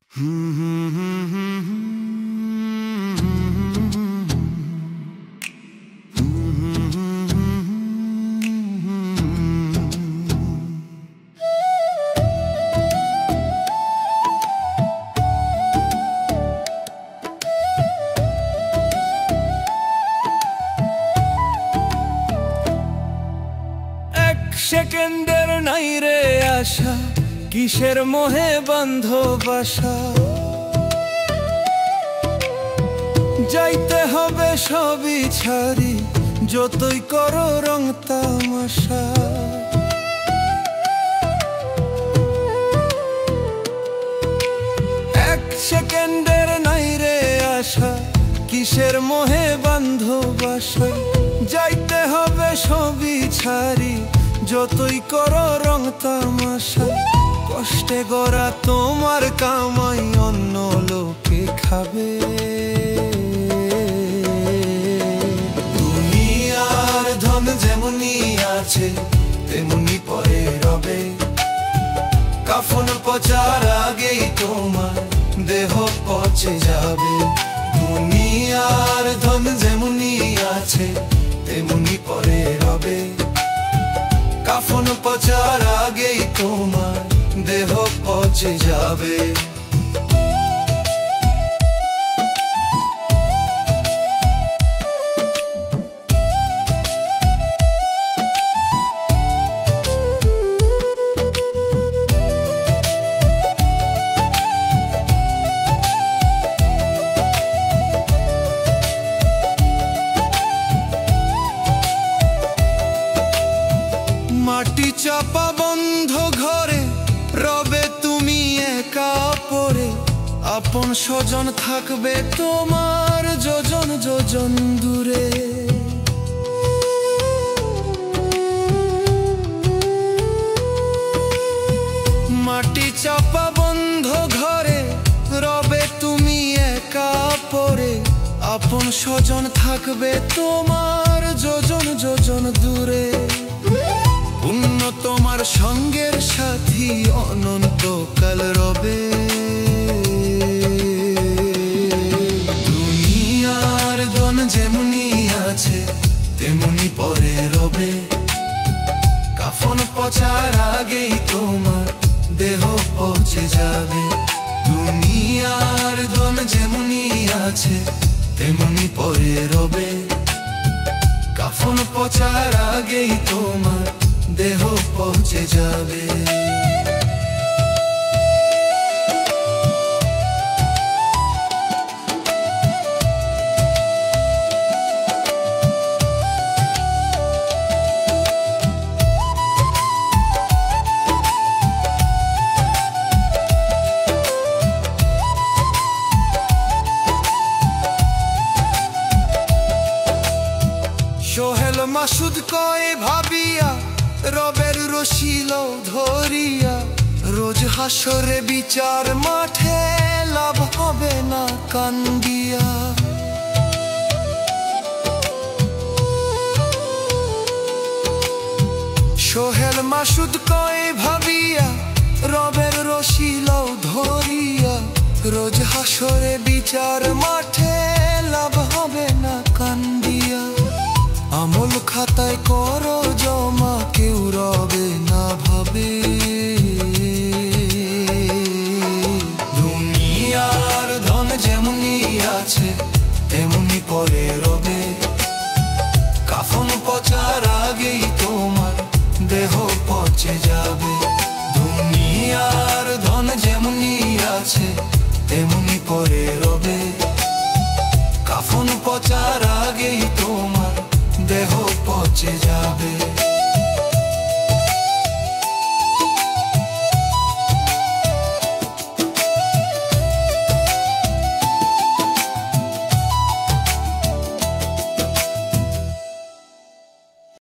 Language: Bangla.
সেকেন্ডের নাই রে আশা, কিসের মোহে বন্ধ বাসা। যাইতে হবে সবই ছাড়ি, যতই করো রং তামাশা। এক সেকেন্ডের নাই রে আশা, কিসের মোহে বন্ধ বাসা। যাইতে হবে সবই ছাড়ি, যতই করো রং তামাশা। কষ্টে গড়া তোমার কামাই অন্য লোকে খাবে। দুনিয়ার ধন যেমনি আছে তেমনি পরে রবে। কাফন পচার আগেই তোমার দেহ পচে যাবে। দুনিয়ার ধন যেমনি আছে তেমনি পরে রবে। কাফন পচার আগেই তোমার দেহ পচে যাবে। মাটি চাপা বন্ধ ঘরে রবে তুমি একা পড়ে। আপন স্বজন থাকবে তোমার যোজন যোজন দূরে। মাটি চাপা বন্ধ ঘরে রবে তুমি একা পড়ে। আপন স্বজন থাকবে তোমার যোজন যোজন দূরে। পুণ্য তোমার সঙ্গের সাথী অনন্তকাল রবে। দুনিয়ার ধন যেমনি আছে তেমনি পরে রবে। কাফন পচার আগেই তোমার দেহ পচে যাবে। দুনিয়ার ধন যেমনি আছে তেমনি পরে রবে। কাফন পচার আগেই তোমার দেহ পৌঁছে যাবে। সোহেল মাসুদ কয় ভাবিয়া রবের রশিল ধরিয়া। রোজ হাসরে বিচার মাঠে লাভ হবে না কান্দিয়া। সোহেল মাসুদ কয় ভাবিয়া রবের রশিল ধরিয়া। রোজ হাসরে বিচার মাঠে লাভ হবে না কান্দিয়া। আমল খাতায় করো জমা কেউ রবে না ভাবে। দুনিয়ার ধন যেমনি আছে তেমনি পরে রবে। কাফন পচার আগেই তোমার দেহ পচে যাবে। দুনিয়ার ধন যেমনি আছে তেমনি পরে রবে। কাফন পচার আগেই তোমার দেহ পচে যাবে।